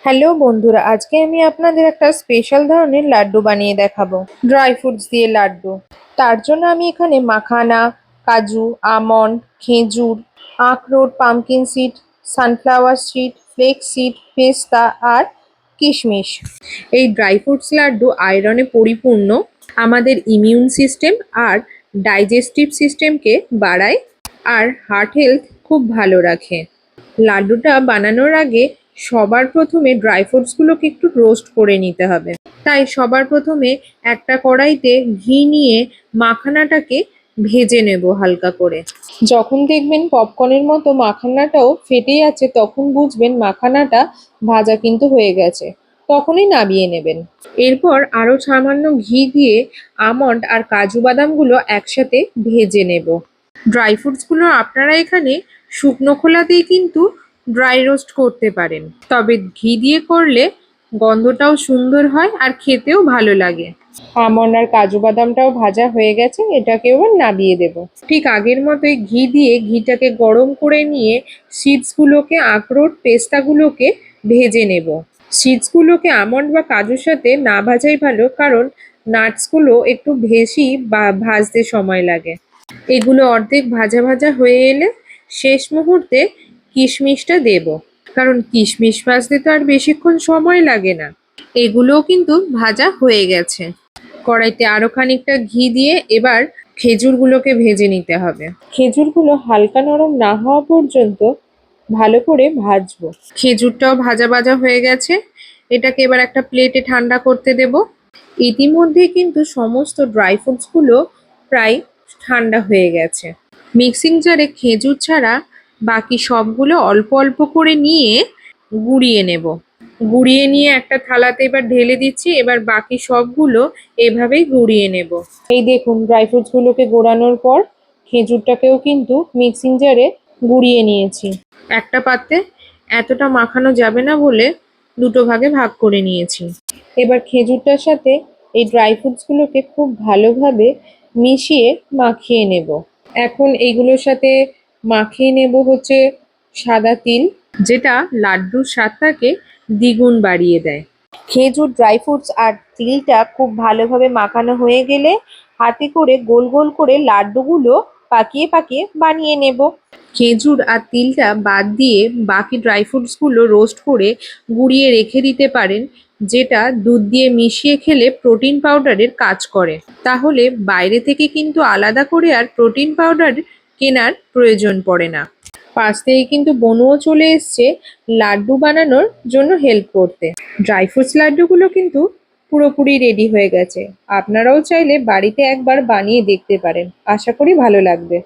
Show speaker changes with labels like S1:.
S1: Hello বন্ধুরা, আজকে আমি আপনাদের একটা স্পেশাল ধরনের লাড্ডু বানিয়ে দেখাবো। ড্রাই ফ্রুটস দিয়ে লাড্ডু। তার জন্য আমি এখানে মাখানা, কাজু, আমন্ড, খেজুর, আখরোট, pumpkin seed, sunflower seed, flakes seed, পেস্তা আর কিশমিশ। এই ড্রাই ফ্রুটস লাড্ডু আয়রনে পরিপূর্ণ, আমাদের ইমিউন সিস্টেম আর ডাইজেস্টিভ সিস্টেমকে বাড়ায় আর হার্ট হেলথ খুব ভালো রাখে। লাড্ডুটা বানানোর আগে সবার প্রথমে ড্রাই ফ্রুটসগুলোকে একটু রোস্ট করে নিতে হবে। তাই সবার প্রথমে একটা কড়াইতে ঘি নিয়ে মাখানাটাকে ভেজে নেব হালকা করে। যখন দেখবেন পপকর্নের মতো মাখানাটাও ফেটে যাচ্ছে, তখন বুঝবেন মাখানাটা ভাজা কিন্তু হয়ে গেছে। তখনই নামিয়ে নেবেন। এরপর আরো সামান্য ঘি দিয়ে আমন্ড আর কাজু বাদামগুলো একসাথে ভেজে নেব। ড্রাই ফ্রুটসগুলো আপনারা এখানে শুকনো খোলাতেই কিন্তু ড্রাই রোস্ট করতে পারেন, তবে ঘি দিয়ে করলে গন্ধটাও সুন্দর হয় আর খেতেও ভালো লাগে। আমন্ড আর কাজু বাদামটাও ভাজা হয়ে গেছে, এটাকে এবার নামিয়ে দেব। ঠিক আগের মতোই ঘি দিয়ে ঘিটাকে গরম করে নিয়ে সিডসগুলোকে, আখরোট, পেস্তাগুলোকে ভেজে নেব। সিডসগুলোকে আমন্ড বা কাজুর সাথে না ভাজাই ভালো, কারণ নাটসগুলো একটু বেশি বা ভাজতে সময় লাগে। এগুলো অর্ধেক ভাজা ভাজা হয়ে এলে শেষ মুহূর্তে কিশমিশটা দেব, কারণ কিশমিশ ভাজতে তো আর বেশিক্ষণ সময় লাগে না। এগুলোও কিন্তু ভাজা হয়ে গেছে। কড়াইতে আরো খানিকটা ঘি দিয়ে এবার খেজুরগুলোকে ভেজে নিতে হবে। খেজুরগুলো হালকা নরম না হওয়া পর্যন্ত ভালো করে ভাজবো। খেজুরটাও ভাজা ভাজা হয়ে গেছে, এটাকে এবার একটা প্লেটে ঠান্ডা করতে দেব। ইতিমধ্যে কিন্তু সমস্ত ড্রাই ফ্রুটস গুলো প্রায় ঠান্ডা হয়ে গেছে। মিক্সিং জারে খেজুর ছাড়া বাকি সবগুলো অল্প অল্প করে নিয়ে গুঁড়িয়ে নেব। গুঁড়িয়ে নিয়ে একটা থালাতে এবার ঢেলে দিচ্ছি। এবার বাকি সবগুলো এভাবেই গুঁড়িয়ে নেব। এই দেখুন, ড্রাই ফ্রুটস গুলোকে গোড়ানোর পর খেজুরটাকেও কিন্তু মিক্সিং জারে গুঁড়িয়ে নিয়েছি। একটা পাত্রে এতটা মাখানো যাবে না বলে দুটো ভাগে ভাগ করে নিয়েছি। এবার খেজুরটার সাথে এই ড্রাই ফ্রুটস গুলোকে খুব ভালোভাবে মিশিয়ে মাখিয়ে নেব। এখন এইগুলোর সাথে মাখিয়ে নেব হচ্ছে সাদা তিল, যেটা লাড্ডুর স্বাদটাকে দ্বিগুণ বাড়িয়ে দেয়। খেজুর, ড্রাই ফ্রুটস আর তিলটা খুব ভালোভাবে মাখানো হয়ে গেলে হাতে করে গোল গোল করে লাড্ডুগুলো পাকিয়ে পাকিয়ে বানিয়ে নেব। খেজুর আর তিলটা বাদ দিয়ে বাকি ড্রাই ফ্রুটসগুলো রোস্ট করে গুঁড়িয়ে রেখে দিতে পারেন, যেটা দুধ দিয়ে মিশিয়ে খেলে প্রোটিন পাউডারের কাজ করে। তাহলে বাইরে থেকে কিন্তু আলাদা করে আর প্রোটিন পাউডার কেনার প্রয়োজন পড়ে না। পাশ থেকে কিন্তু বনুও চলে এসছে লাড্ডু বানানোর জন্য হেল্প করতে। ড্রাই ফ্রুটস লাড্ডুগুলো কিন্তু পুরোপুরি রেডি হয়ে গেছে। আপনারাও চাইলে বাড়িতে একবার বানিয়ে দেখতে পারেন। আশা করি ভালো লাগবে।